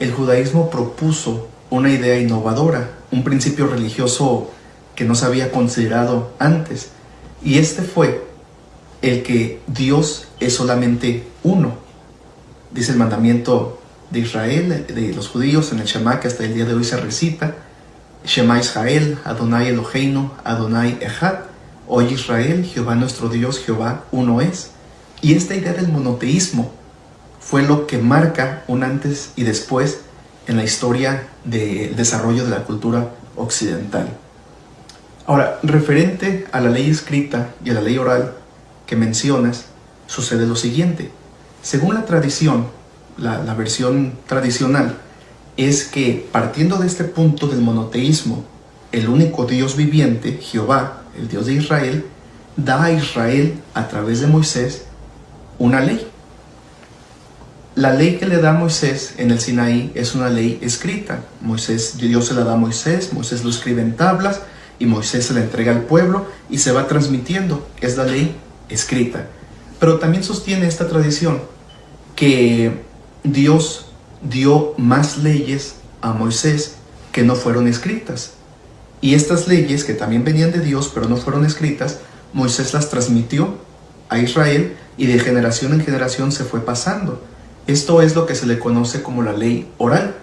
el judaísmo propuso una idea innovadora, un principio religioso que no se había considerado antes. Y este fue el que Dios es solamente uno. Dice el mandamiento de Israel, de los judíos, en el Shema, que hasta el día de hoy se recita: Shema Israel, Adonai Eloheinu, Adonai Echad. Oye Israel, Jehová nuestro Dios, Jehová uno es. Y esta idea del monoteísmo fue lo que marca un antes y después en la historia del desarrollo de la cultura occidental. Ahora, referente a la ley escrita y a la ley oral que mencionas, sucede lo siguiente. Según la tradición, la versión tradicional, es que partiendo de este punto del monoteísmo, el único Dios viviente, Jehová, el Dios de Israel, da a Israel a través de Moisés una ley. La ley que le da a Moisés en el Sinaí es una ley escrita. Dios se la da a Moisés lo escribe en tablas y Moisés se la entrega al pueblo y se va transmitiendo. Es la ley escrita. Pero también sostiene esta tradición que Dios dio más leyes a Moisés que no fueron escritas. Y estas leyes, que también venían de Dios pero no fueron escritas, Moisés las transmitió a Israel y de generación en generación se fue pasando. Esto es lo que se le conoce como la ley oral.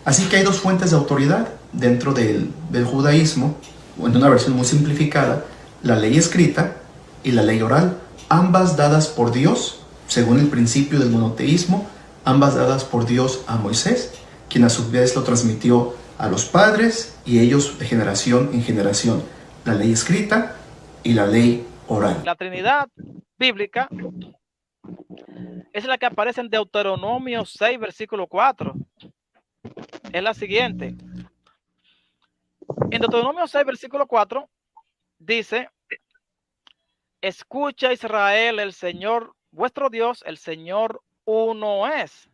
Así que hay dos fuentes de autoridad dentro del judaísmo, en una versión muy simplificada: la ley escrita y la ley oral, ambas dadas por Dios, según el principio del monoteísmo, ambas dadas por Dios a Moisés, quien a su vez lo transmitió a los padres y ellos de generación en generación, la ley escrita y la ley oral. La Trinidad bíblica es la que aparece en Deuteronomio 6, versículo 4. Es la siguiente. En Deuteronomio 6, versículo 4, dice: escucha Israel, el Señor vuestro Dios, el Señor uno es.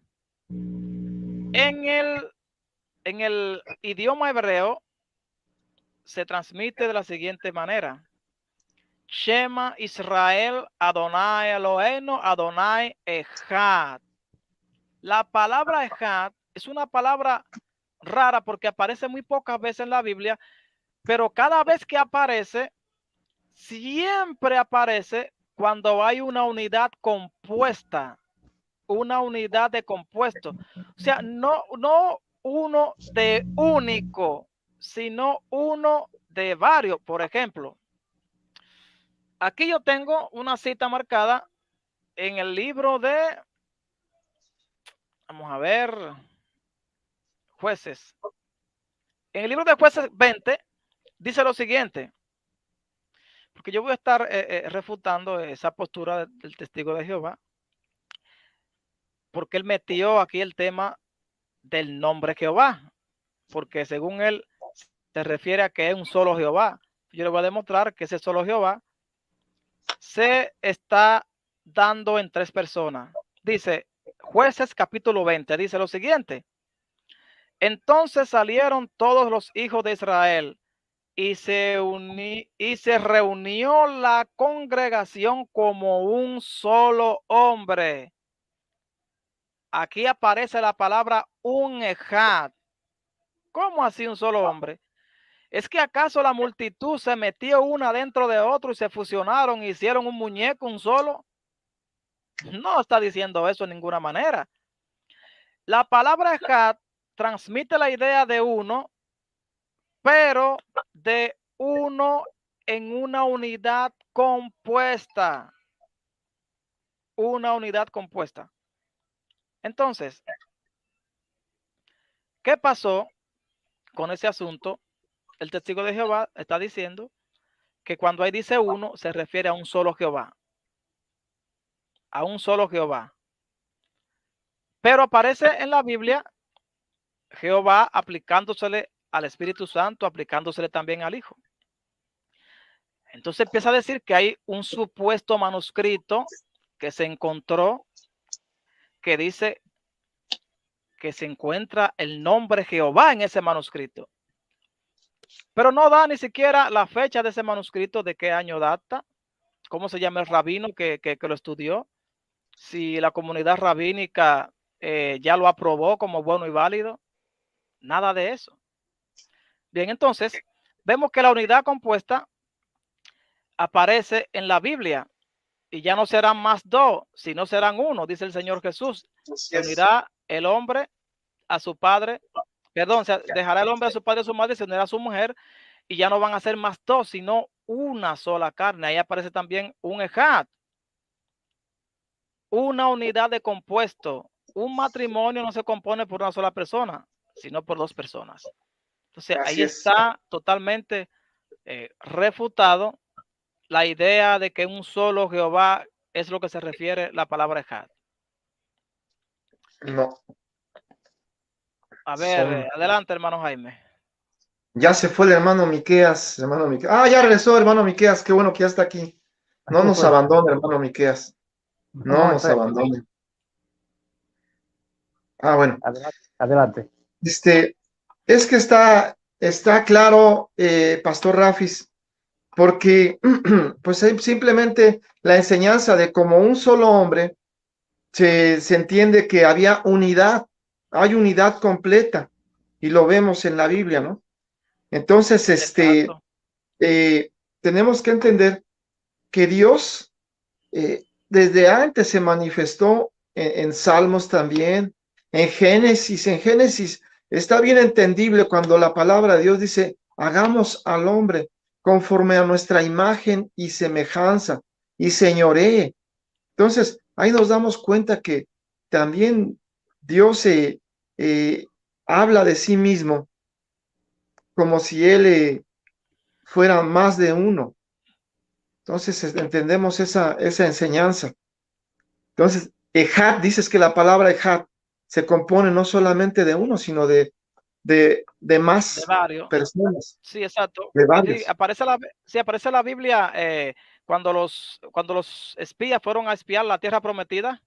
En el idioma hebreo se transmite de la siguiente manera: Shema Israel, Adonai Eloheinu, Adonai Echad. La palabra Echad es una palabra rara porque aparece muy pocas veces en la Biblia, pero cada vez que aparece, siempre aparece cuando hay una unidad compuesta, una unidad de compuesto. O sea, no uno de único, sino uno de varios. Por ejemplo, aquí yo tengo una cita marcada en el libro de, vamos a ver, Jueces. En el libro de Jueces 20 dice lo siguiente, porque yo voy a estar refutando esa postura del testigo de Jehová, porque él metió aquí el tema del nombre Jehová, porque según él se refiere a que es un solo Jehová. Yo le voy a demostrar que ese solo Jehová se está dando en tres personas. Dice Jueces capítulo 20, dice lo siguiente: entonces salieron todos los hijos de Israel y se reunió la congregación como un solo hombre. Aquí aparece la palabra un ejad. ¿Cómo así un solo hombre? ¿Es que acaso la multitud se metió una dentro de otro y se fusionaron e hicieron un muñeco, un solo? No está diciendo eso de ninguna manera. La palabra ejad transmite la idea de uno, pero de uno en una unidad compuesta. Una unidad compuesta. Entonces, ¿qué pasó con ese asunto? El testigo de Jehová está diciendo que cuando ahí dice uno, se refiere a un solo Jehová. A un solo Jehová. Pero aparece en la Biblia Jehová aplicándosele al Espíritu Santo, aplicándosele también al Hijo. Entonces empieza a decir que hay un supuesto manuscrito que se encontró que dice que se encuentra el nombre Jehová en ese manuscrito. Pero no da ni siquiera la fecha de ese manuscrito, de qué año data, cómo se llama el rabino que lo estudió, si la comunidad rabínica ya lo aprobó como bueno y válido. Nada de eso. Bien, entonces, vemos que la unidad compuesta aparece en la Biblia y ya no serán más dos, sino serán uno, dice el Señor Jesús. Así Se es. unirá el hombre a su padre, perdón, se dejará el hombre a su padre y a su madre, se unirá a su mujer y ya no van a ser más dos, sino una sola carne. Ahí aparece también un ejad, una unidad de compuesto. Un matrimonio no se compone por una sola persona, sino por dos personas. Entonces ahí Así es. está totalmente refutado la idea de que un solo Jehová es lo que se refiere la palabra ejad. No, A ver, son. adelante, hermano Jaime. Ya se fue el hermano Miqueas, hermano Miqueas. Ah, ya regresó, hermano Miqueas. Qué bueno que ya está aquí. No Aquí nos estoy. abandone, hermano Miqueas. No, No no, nos estoy aquí. abandone. Ah, bueno. Adelante. Adelante. Este, es que está claro, Pastor Rafis, porque pues simplemente la enseñanza de como un solo hombre se entiende que había unidad, hay unidad completa, y lo vemos en la Biblia, ¿no? Entonces, Exacto. tenemos que entender que Dios desde antes se manifestó en Salmos también, en Génesis está bien entendible cuando la palabra de Dios dice, hagamos al hombre conforme a nuestra imagen y semejanza y señoree. Entonces, ahí nos damos cuenta que también Dios eh, habla de sí mismo como si Él fuera más de uno. Entonces, entendemos esa enseñanza. Entonces, Ejad, dices que la palabra Ejad se compone no solamente de uno, sino de De más varios. personas, Sí, exacto. de Sí, varios. aparece la Biblia cuando los espías fueron a espiar la tierra prometida.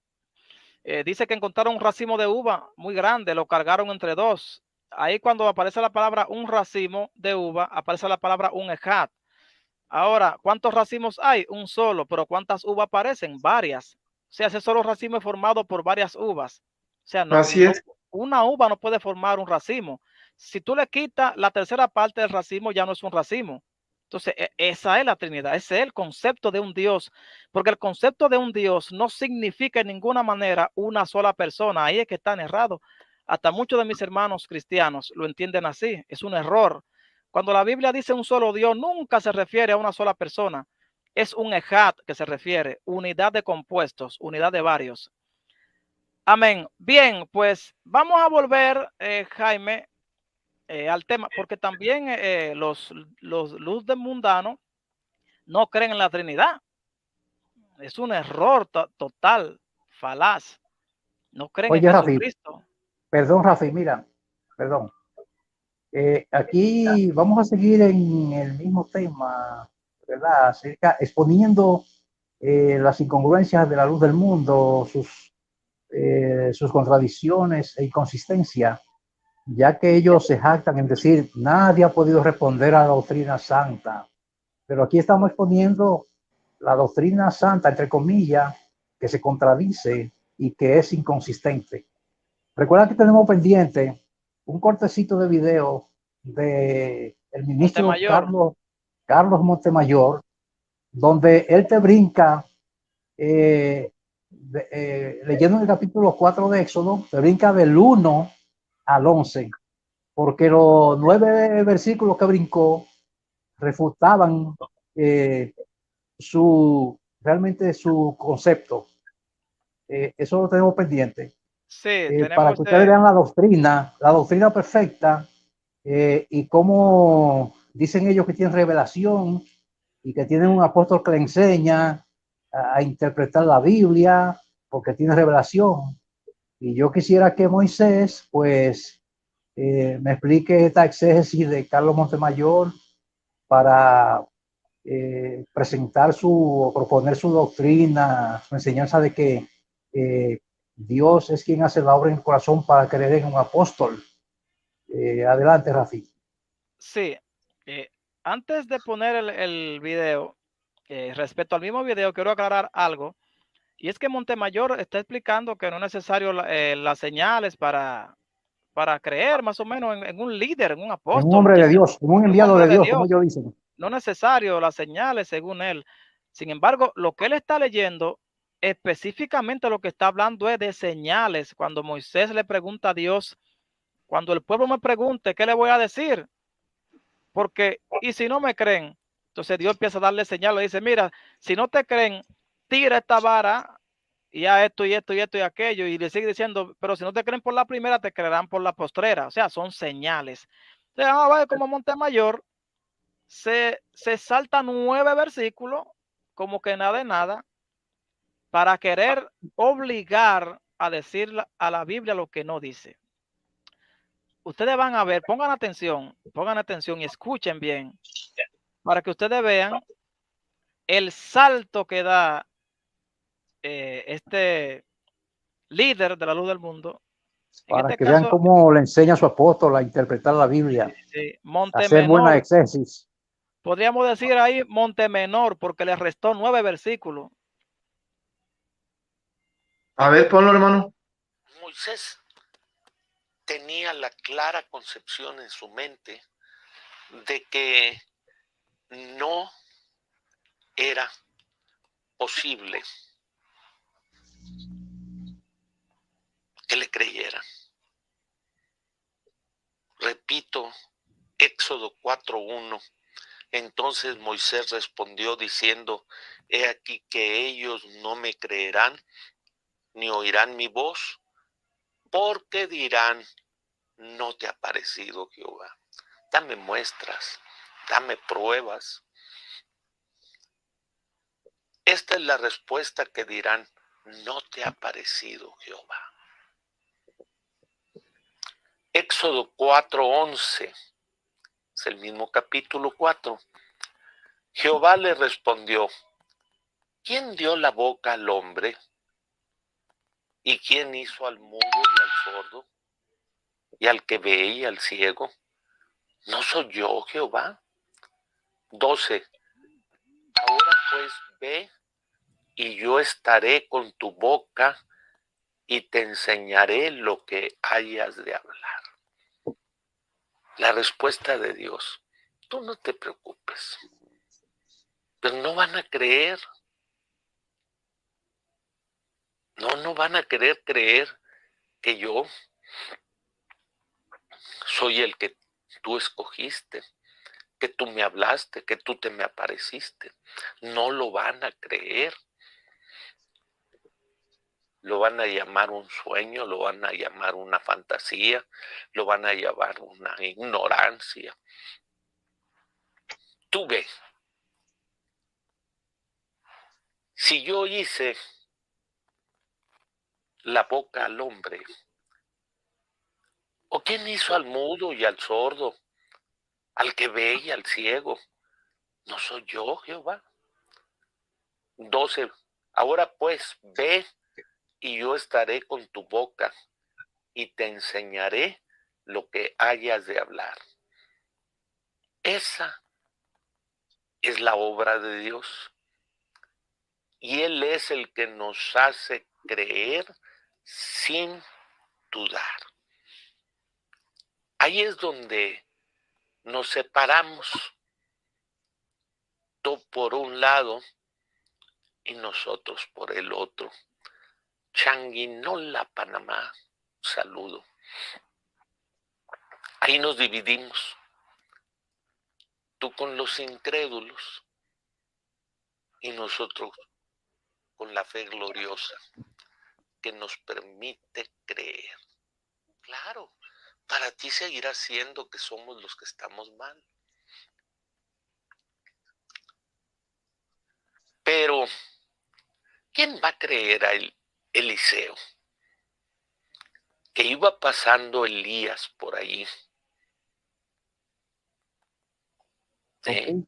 Dice que encontraron un racimo de uva muy grande, lo cargaron entre dos. Ahí cuando aparece la palabra un racimo de uva, aparece la palabra un ejat. Ahora, ¿cuántos racimos hay? Un solo, pero ¿cuántas uvas aparecen? Varias. O sea, ese solo racimo es formado por varias uvas. O sea, Así es, una uva no puede formar un racimo. Si tú le quitas la tercera parte del racimo, ya no es un racimo. Entonces, esa es la Trinidad, ese es el concepto de un Dios, porque el concepto de un Dios no significa en ninguna manera una sola persona. Ahí es que están errados. Hasta muchos de mis hermanos cristianos lo entienden así, es un error. Cuando la Biblia dice un solo Dios, nunca se refiere a una sola persona. Es un ejad que se refiere, unidad de compuestos, unidad de varios. Amén. Bien, pues vamos a volver, Jaime, al tema, porque también los luz del mundano no creen en la Trinidad. Es un error total, falaz. No creen en Oye, Rafi, Jesucristo. perdón, Rafi, mira, perdón. Aquí vamos a seguir en el mismo tema, ¿verdad? Exponiendo las incongruencias de la luz del mundo, sus contradicciones e inconsistencias, ya que ellos se jactan en decir, nadie ha podido responder a la doctrina santa. Pero aquí estamos exponiendo la doctrina santa, entre comillas, que se contradice y que es inconsistente. Recuerda que tenemos pendiente un cortecito de video de el ministro Montemayor. Carlos Montemayor, donde él te brinca, leyendo el capítulo 4 de Éxodo, te brinca del 1 al 11, porque los 9 versículos que brincó refutaban eh, realmente su concepto. Eso lo tenemos pendiente. Sí, Para tenemos que ustedes vean la doctrina perfecta, y cómo dicen ellos que tienen revelación y que tienen un apóstol que le enseña a interpretar la Biblia porque tiene revelación. Y yo quisiera que Moisés, pues, me explique esta exégesis de Carlos Montemayor para presentar o proponer su doctrina, su enseñanza de que Dios es quien hace la obra en el corazón para creer en un apóstol. Adelante, Rafi. Sí, antes de poner el video, respecto al mismo video, quiero aclarar algo. Y es que Montemayor está explicando que no es necesario las señales para creer más o menos en un líder, en un En un apóstol, hombre de Dios, en un en un enviado hombre de de Dios, como Dios. ellos dicen. No es necesario las señales según él. Sin embargo, lo que él está leyendo, específicamente lo que está hablando es de señales. Cuando Moisés le pregunta a Dios, cuando el pueblo me pregunte, ¿qué le voy a decir? Porque, y si no me creen, entonces Dios empieza a darle señales. Dice, mira, si no te creen, tira esta vara y a esto y esto y esto y aquello. Y le sigue diciendo, pero si no te creen por la primera, te creerán por la postrera. O sea, son señales. Entonces, vamos a ver como Montemayor se salta 9 versículos, como que nada de nada, para querer obligar a decir a la Biblia lo que no dice. Ustedes van a ver, pongan atención y escuchen bien, para que ustedes vean el salto que da este líder de la luz del mundo. En Para este que vean caso, cómo le enseña a su apóstol a interpretar la Biblia, a hacer buena Montemenor, exégesis. podríamos decir ahí Montemenor, porque le restó 9 versículos. A ver, ponlo, hermano. Moisés tenía la clara concepción en su mente de que no era posible que le creyeran. Repito, Éxodo 4:1. Entonces Moisés respondió diciendo, he aquí que ellos no me creerán ni oirán mi voz, porque dirán, no te ha parecido Jehová. Dame muestras, dame pruebas. Esta es la respuesta que dirán, no te ha parecido Jehová. Éxodo 4:11, es el mismo capítulo 4. Jehová le respondió, ¿quién dio la boca al hombre? ¿Y quién hizo al mudo y al sordo? ¿Y al que ve y al ciego? ¿No soy yo, Jehová? 12. Ahora pues ve y yo estaré con tu boca y te enseñaré lo que hayas de hablar. La respuesta de Dios, tú no te preocupes, pero no van a creer. No van a querer creer que yo soy el que tú escogiste, que tú me hablaste, que tú te me apareciste. No lo van a creer. Lo van a llamar un sueño, lo van a llamar una fantasía, lo van a llamar una ignorancia. Tú ve, si yo hice la boca al hombre, ¿o quién hizo al mudo y al sordo, al que ve y al ciego? ¿No soy yo, Jehová? 12. Ahora pues, ve y yo estaré con tu boca y te enseñaré lo que hayas de hablar. Esa es la obra de Dios. Y Él es el que nos hace creer sin dudar. Ahí es donde nos separamos, tú por un lado y nosotros por el otro. Changuinola, Panamá, saludo. Ahí nos dividimos. Tú con los incrédulos y nosotros con la fe gloriosa que nos permite creer. Claro, para ti seguirá siendo que somos los que estamos mal. Pero, ¿quién va a creer a Eliseo? Que iba pasando Elías por ahí. Okay.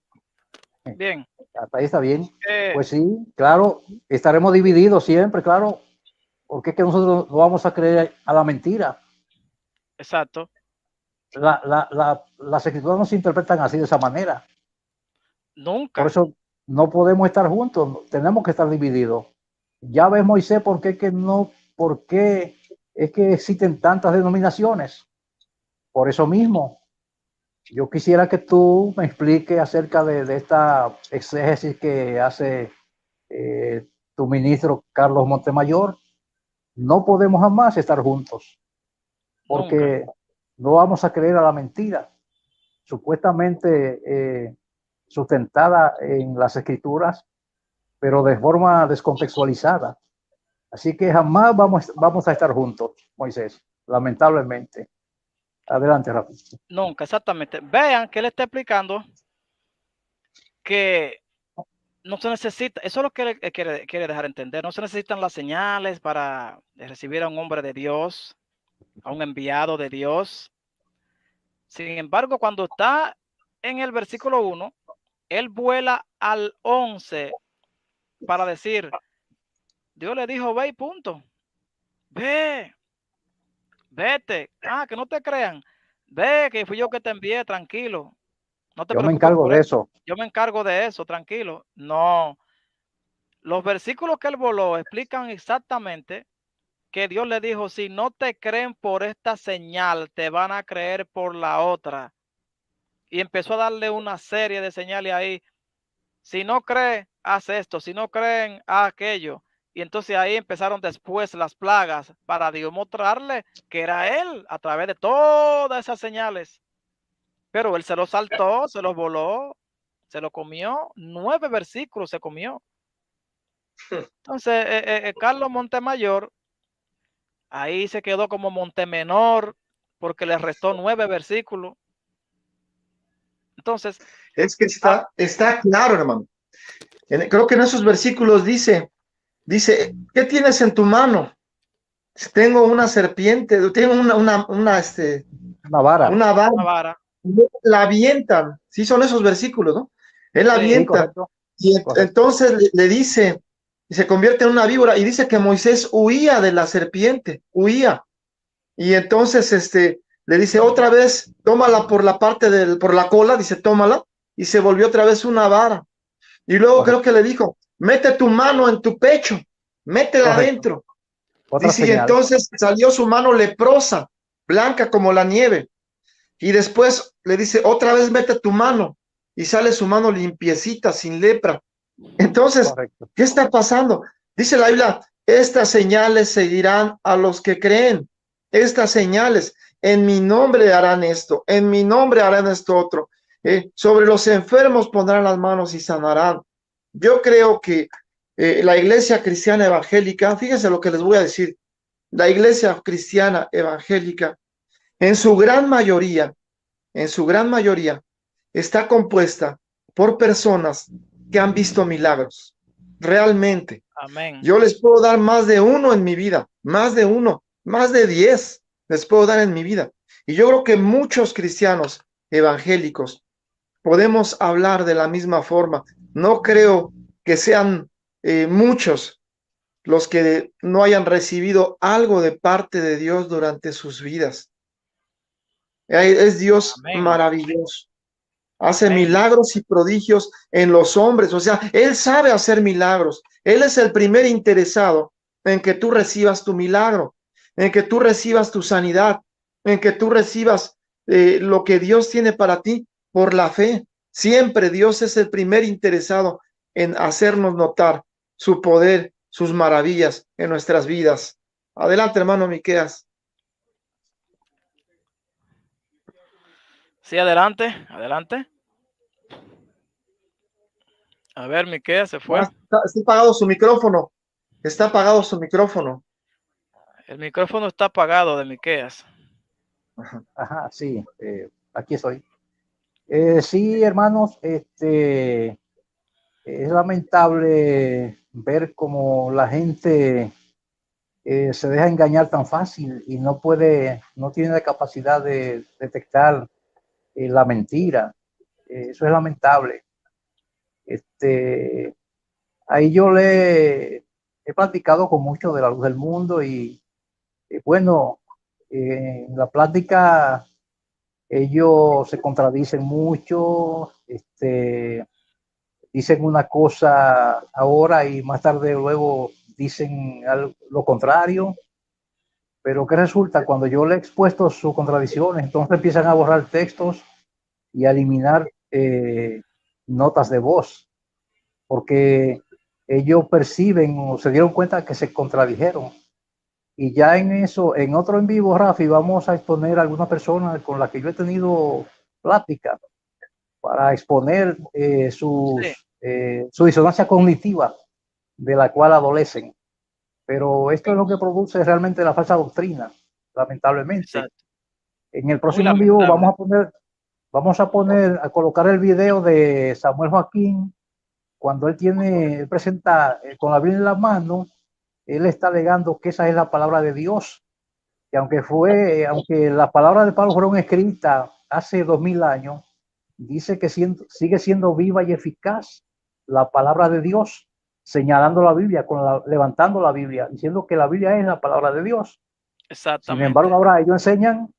Bien. Hasta ahí está bien. Pues sí, claro, estaremos divididos siempre, claro, porque es que nosotros no vamos a creer a la mentira. Exacto. Las escrituras no se interpretan así, de esa manera. Nunca. Por eso no podemos estar juntos, tenemos que estar divididos. Ya ves, Moisés, por qué es que existen tantas denominaciones. Por eso mismo, yo quisiera que tú me expliques acerca de esta exégesis que hace tu ministro Carlos Montemayor. No podemos jamás estar juntos, Nunca. porque no vamos a creer a la mentira, supuestamente sustentada en las escrituras, pero de forma descontextualizada. Así que jamás vamos a estar juntos, Moisés, lamentablemente. Adelante, Rafa. Nunca, exactamente. Vean que él está explicando que no se necesita, eso es lo que él quiere dejar entender, no se necesitan las señales para recibir a un hombre de Dios, a un enviado de Dios. Sin embargo, cuando está en el versículo 1, él vuela al 11 para decir, Dios le dijo, ve y punto. Ve, vete. Ah, que no te crean. Ve, que fui yo que te envié, tranquilo. No te Yo me preocupes encargo por de eso. eso. Yo me encargo de eso, tranquilo. No. Los versículos que él voló explican exactamente que Dios le dijo, si no te creen por esta señal, te van a creer por la otra. Y empezó a darle una serie de señales ahí. Si no cree, haz esto. Si no creen, haz aquello. Y entonces ahí empezaron después las plagas para Dios mostrarle que era él a través de todas esas señales. Pero él se lo saltó, se lo voló, se lo comió. 9 versículos se comió. Entonces, Carlos Montemayor ahí se quedó como Montemenor porque le restó 9 versículos. Entonces, Es que está claro, hermano. Creo que en esos versículos dice, ¿qué tienes en tu mano? Tengo una serpiente, tengo una Vara. vara. una vara. La avientan. Sí, son esos versículos, ¿no? Él la Sí, Sí, avienta. correcto. Y Correcto. entonces le dice, y se convierte en una víbora, y dice que Moisés huía de la serpiente, huía. Y entonces le dice otra vez, tómala por la por la cola, dice, tómala, y se volvió otra vez una vara. Y luego creo que le dijo, mete tu mano en tu pecho, métela Correcto. adentro. Otra Dice, y señal. entonces salió su mano leprosa, blanca como la nieve. Y después le dice, otra vez mete tu mano, y sale su mano limpiecita, sin lepra. Entonces, Correcto. ¿qué está pasando? Dice la Biblia, estas señales seguirán a los que creen. Estas señales, en mi nombre harán esto, en mi nombre harán esto otro. Sobre los enfermos pondrán las manos y sanarán. Yo creo que la iglesia cristiana evangélica, fíjense lo que les voy a decir, la iglesia cristiana evangélica, en su gran mayoría, está compuesta por personas que han visto milagros. Realmente. amén. Yo les puedo dar más de uno en mi vida, más de uno, más de 10 les puedo dar en mi vida. Y yo creo que muchos cristianos evangélicos podemos hablar de la misma forma. No creo que sean muchos los que no hayan recibido algo de parte de Dios durante sus vidas. Es Dios Amén. maravilloso. Hace Amén. milagros y prodigios en los hombres. O sea, Él sabe hacer milagros. Él es el primer interesado en que tú recibas tu milagro, en que tú recibas tu sanidad, en que tú recibas lo que Dios tiene para ti por la fe. Siempre Dios es el primer interesado en hacernos notar su poder, sus maravillas en nuestras vidas. Adelante, hermano Miqueas. Sí, adelante, adelante. A ver, Miqueas se fue. Está apagado su micrófono. Está apagado su micrófono. El micrófono está apagado de Miqueas. Ajá, sí, aquí estoy. Sí, hermanos, es lamentable ver cómo la gente se deja engañar tan fácil y no tiene la capacidad de detectar la mentira. Eso es lamentable. Ahí yo he platicado con muchos de la luz del mundo y bueno, en la plática ellos se contradicen mucho, dicen una cosa ahora y más tarde luego dicen lo contrario, pero ¿qué resulta? Cuando yo le he expuesto sus contradicciones, entonces empiezan a borrar textos y a eliminar notas de voz, porque ellos perciben o se dieron cuenta que se contradijeron. Y ya en eso, en otro en vivo, Rafi, vamos a exponer a alguna persona con la que yo he tenido plática para exponer su disonancia cognitiva de la cual adolecen. Pero esto es lo que produce realmente la falsa doctrina, lamentablemente. Exacto. En el próximo en vivo vamos a colocar el video de Samuel Joaquín cuando él presenta con la Biblia en la mano. Él está alegando que esa es la palabra de Dios, que aunque las palabras de Pablo fueron escritas hace 2000 años, dice que sigue siendo viva y eficaz la palabra de Dios, señalando la Biblia, levantando la Biblia, diciendo que la Biblia es la palabra de Dios. Exactamente. Sin embargo, ahora ellos enseñan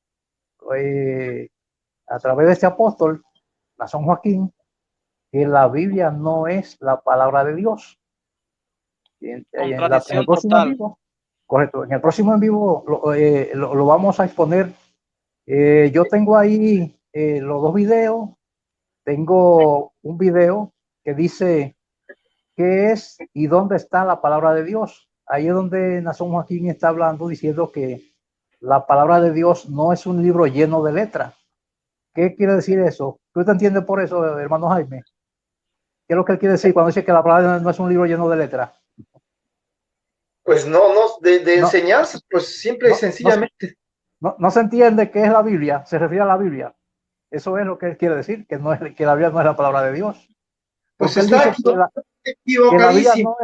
a través de este apóstol, San Joaquín, que la Biblia no es la palabra de Dios. En el próximo en vivo, correcto, en el próximo en vivo lo vamos a exponer. Yo tengo ahí los dos videos. Tengo un video que dice qué es y dónde está la palabra de Dios. Ahí es donde Nason Joaquín está hablando, diciendo que la palabra de Dios no es un libro lleno de letras. ¿Qué quiere decir eso? ¿Tú te entiendes por eso, hermano Jaime? ¿Qué es lo que él quiere decir cuando dice que la palabra no es un libro lleno de letras? Pues no, de enseñanza, pues simple y sencillamente. No se entiende qué es la Biblia, se refiere a la Biblia. Eso es lo que él quiere decir, que la Biblia no es la palabra de Dios. Pues está equivocadísimo.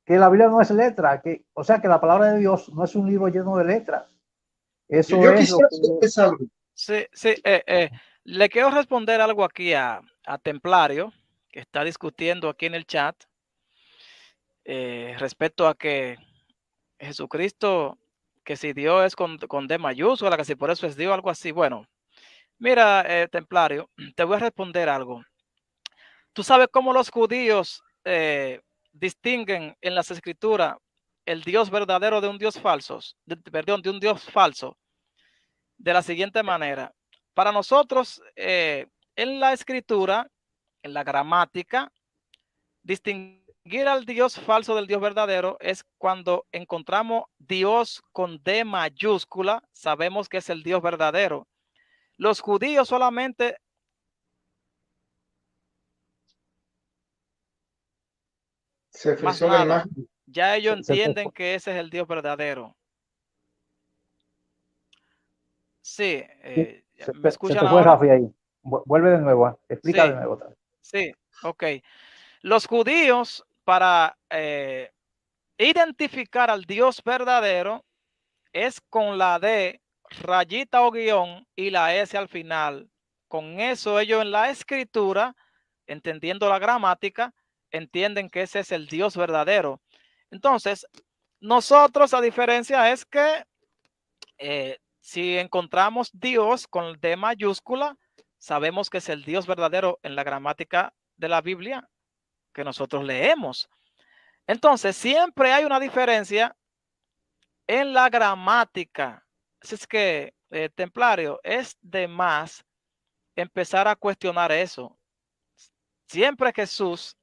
Que la Biblia no es letra, o sea que la palabra de Dios no es un libro lleno de letras. Eso yo es quisiera lo que... algo. Sí, le quiero responder algo aquí a Templario, que está discutiendo aquí en el chat, respecto a que Jesucristo, que si Dios es con D mayúscula, que si por eso es Dios, algo así. Bueno, mira, Templario, te voy a responder algo. Tú sabes cómo los judíos distinguen en las escrituras el Dios verdadero de un Dios falso, de un Dios falso, de la siguiente manera. Para nosotros, en la escritura, en la gramática, distinguir al Dios falso del Dios verdadero es cuando encontramos Dios con D mayúscula, sabemos que es el Dios verdadero. Los judíos solamente más nada. Ya ellos entienden que ese es el Dios verdadero. Sí, ¿me escuchan se te fue ahora? Rafi ahí. Vuelve de nuevo, explica de nuevo. Sí, ok. Los judíos, para identificar al Dios verdadero, es con la D, rayita o guión, y la S al final. Con eso ellos en la escritura, entendiendo la gramática, entienden que ese es el Dios verdadero. Entonces, nosotros, a diferencia, es que si encontramos Dios con D mayúscula, sabemos que es el Dios verdadero en la gramática de la Biblia que nosotros leemos. Entonces, siempre hay una diferencia en la gramática. Así es que, Templario, es de más empezar a cuestionar eso. Siempre Jesús,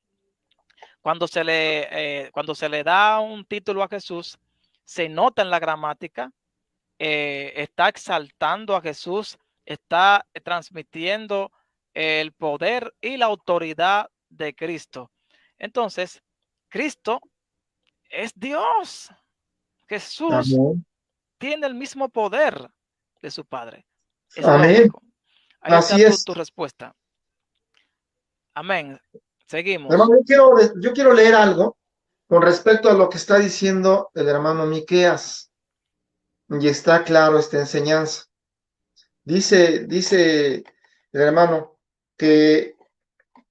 cuando se le da un título a Jesús, se nota en la gramática, está exaltando a Jesús, está transmitiendo el poder y la autoridad de Cristo. Entonces, Cristo es Dios. Jesús tiene el mismo poder de su Padre. Es lógico. Ahí Así está es. tu respuesta. Amén. Seguimos. Hermano, yo quiero leer algo con respecto a lo que está diciendo el hermano Miqueas. Y está claro esta enseñanza. Dice el hermano que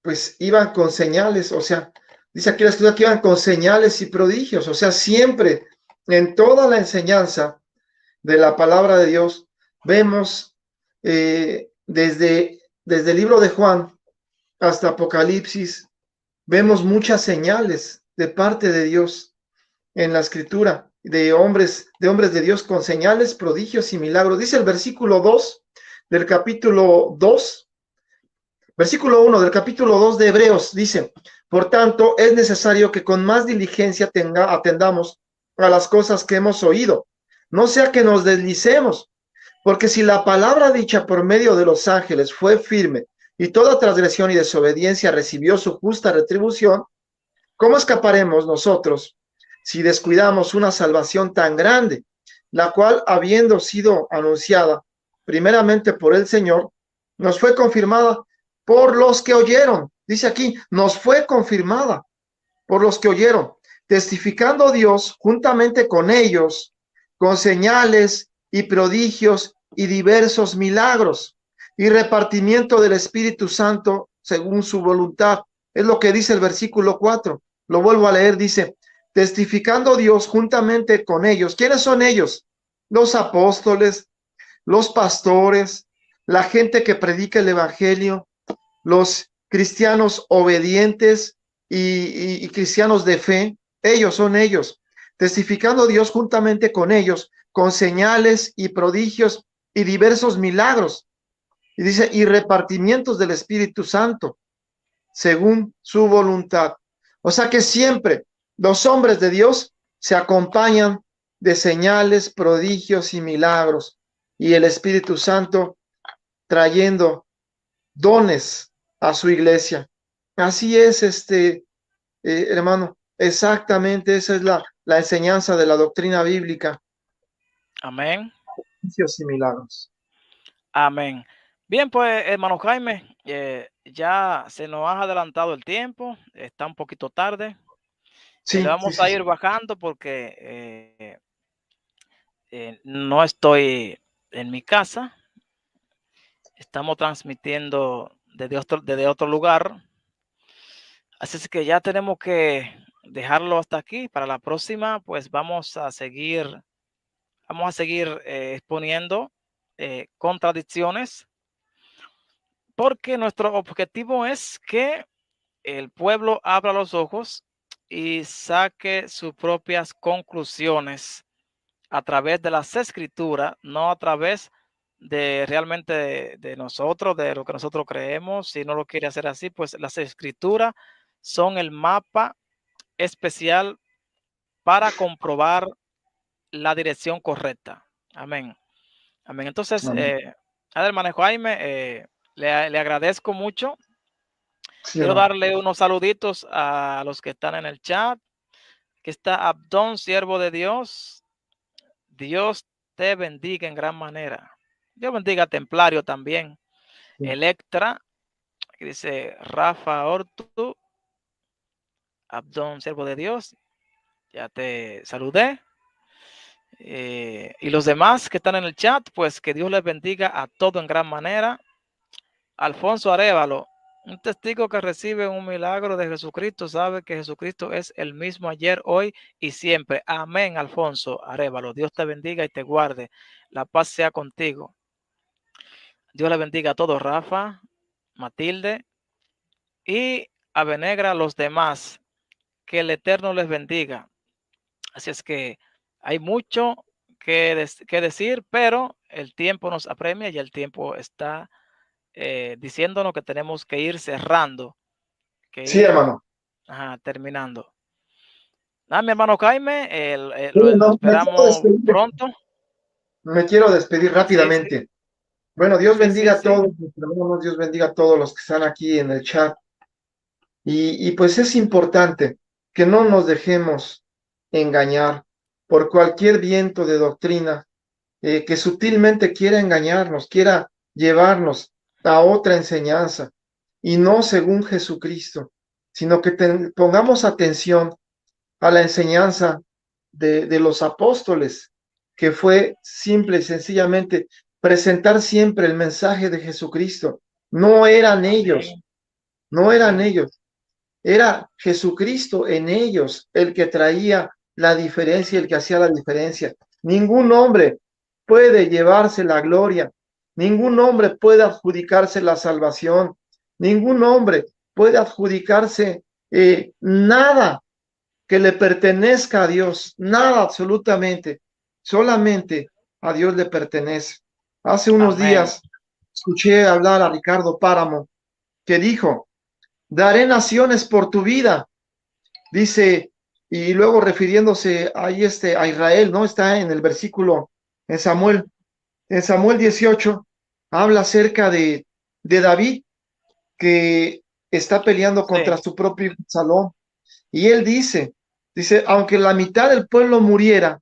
pues iban con señales, o sea, dice aquí la escritura que iban con señales y prodigios, o sea, siempre en toda la enseñanza de la palabra de Dios vemos desde el libro de Juan hasta Apocalipsis, vemos muchas señales de parte de Dios. en la escritura de hombres de Dios con señales, prodigios y milagros. Dice el versículo 2 del capítulo 2, versículo 1 del capítulo 2 de Hebreos, dice: por tanto, es necesario que con más diligencia atendamos a las cosas que hemos oído, no sea que nos deslicemos, porque si la palabra dicha por medio de los ángeles fue firme, y toda transgresión y desobediencia recibió su justa retribución, ¿cómo escaparemos nosotros si descuidamos una salvación tan grande, la cual, habiendo sido anunciada primeramente por el Señor, nos fue confirmada por los que oyeron? Dice aquí, nos fue confirmada por los que oyeron, testificando Dios juntamente con ellos, con señales y prodigios y diversos milagros y repartimiento del Espíritu Santo según su voluntad. Es lo que dice el versículo 4. Lo vuelvo a leer, dice: testificando Dios juntamente con ellos. ¿Quiénes son ellos? Los apóstoles, los pastores, la gente que predica el evangelio, los cristianos obedientes y cristianos de fe. Ellos son ellos, testificando Dios juntamente con ellos, con señales y prodigios y diversos milagros. Y dice, y repartimientos del Espíritu Santo, según su voluntad. O sea que siempre los hombres de Dios se acompañan de señales, prodigios y milagros, y el Espíritu Santo trayendo dones a su iglesia. Así es, hermano, exactamente esa es la enseñanza de la doctrina bíblica. Amén. Prodigios y milagros. Amén. Bien, pues, hermano Jaime, ya se nos ha adelantado el tiempo, está un poquito tarde. Sí, Le vamos sí, a sí, ir bajando porque no estoy en mi casa. Estamos transmitiendo desde otro lugar. Así es que ya tenemos que dejarlo hasta aquí. Para la próxima, pues vamos a seguir exponiendo contradicciones, porque nuestro objetivo es que el pueblo abra los ojos y saque sus propias conclusiones a través de las escrituras, no a través de realmente de nosotros, de lo que nosotros creemos. Si no lo quiere hacer así, pues las escrituras son el mapa especial para comprobar la dirección correcta. Amén. Amén. Entonces, hermano Jaime, le agradezco mucho. sí, Quiero hermano. darle unos saluditos a los que están en el chat. Aquí está Abdón, siervo de Dios. Dios te bendiga en gran manera. Dios bendiga a Templario también. Sí. Electra, aquí dice Rafa Ortu. Abdón, siervo de Dios. Ya te saludé. Y los demás que están en el chat, pues que Dios les bendiga a todos en gran manera. Alfonso Arévalo, un testigo que recibe un milagro de Jesucristo sabe que Jesucristo es el mismo ayer, hoy y siempre. Amén, Alfonso Arévalo. Dios te bendiga y te guarde. La paz sea contigo. Dios le bendiga a todos, Rafa, Matilde y a Benegra, los demás. Que el Eterno les bendiga. Así es que hay mucho que decir, pero el tiempo nos apremia y el tiempo está diciéndonos que tenemos que ir cerrando, Sí, hermano. terminando. Mi hermano Jaime, Sí, lo no, esperamos pronto. me quiero despedir Sí, rápidamente. sí, Bueno, Dios sí, bendiga a sí. todos, mis hermanos, Dios bendiga a todos los que están aquí en el chat. Y pues es importante que no nos dejemos engañar por cualquier viento de doctrina que sutilmente quiera engañarnos, quiera llevarnos a otra enseñanza y no según Jesucristo, sino que pongamos atención a la enseñanza de los apóstoles, que fue simple y sencillamente presentar siempre el mensaje de Jesucristo. No eran ellos, no eran ellos, era Jesucristo en ellos el que traía la diferencia, el que hacía la diferencia. Ningún hombre puede llevarse la gloria, ningún hombre puede adjudicarse la salvación, ningún hombre puede adjudicarse nada que le pertenezca a Dios, nada absolutamente, solamente a Dios le pertenece. Hace unos Amén. días escuché hablar a Ricardo Páramo, que dijo, daré naciones por tu vida, dice, y luego refiriéndose ahí a Israel, ¿no? Está en el versículo en Samuel 18, habla acerca de David, que está peleando contra Sí, su propio hijo Absalón. Y él dice, aunque la mitad del pueblo muriera,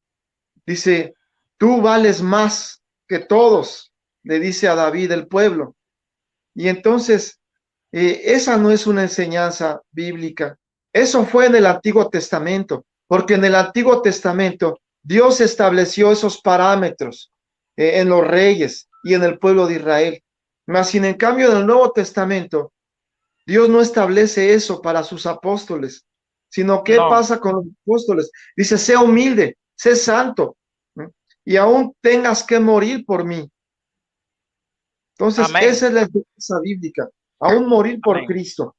dice, tú vales más que todos, le dice a David el pueblo. Y entonces, esa no es una enseñanza bíblica. Eso fue en el Antiguo Testamento, porque en el Antiguo Testamento Dios estableció esos parámetros en los reyes y en el pueblo de Israel. Mas, sin en cambio, en el Nuevo Testamento, Dios no establece eso para sus apóstoles, sino ¿qué no. pasa con los apóstoles? Dice, sé humilde, sé santo, ¿no? Y aún tengas que morir por mí. Entonces, Amén. esa es la enseñanza bíblica, aún morir por Amén. Cristo.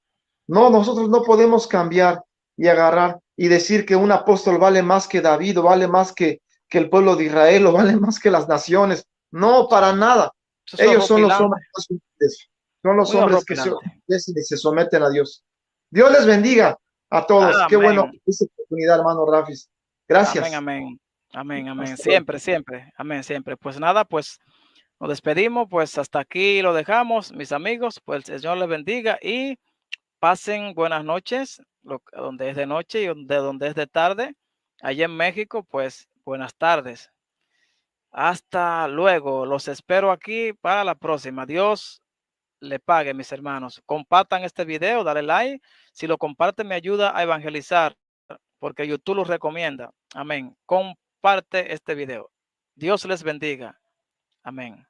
No, nosotros no podemos cambiar y agarrar y decir que un apóstol vale más que David, o vale más que el pueblo de Israel, o vale más que las naciones. No, para nada. Eso es Ellos son los hombres horripilante. más humildes, son los Muy hombres que se horripilante. obedecen y se someten a Dios. Dios les bendiga a todos. Qué bueno Amén. esta oportunidad, hermano Rafis. Amén, Gracias. amén. Amén, amén. Hasta luego. Siempre, siempre. Amén, siempre. Pues nada, pues nos despedimos. Pues hasta aquí lo dejamos, mis amigos. Pues el Señor les bendiga y pasen buenas noches, donde es de noche y donde es de tarde. Allá en México, pues buenas tardes. Hasta luego. Los espero aquí para la próxima. Dios le pague, mis hermanos. Compartan este video, dale like. Si lo comparten, me ayuda a evangelizar, porque YouTube lo recomienda. Amén. Comparte este video. Dios les bendiga. Amén.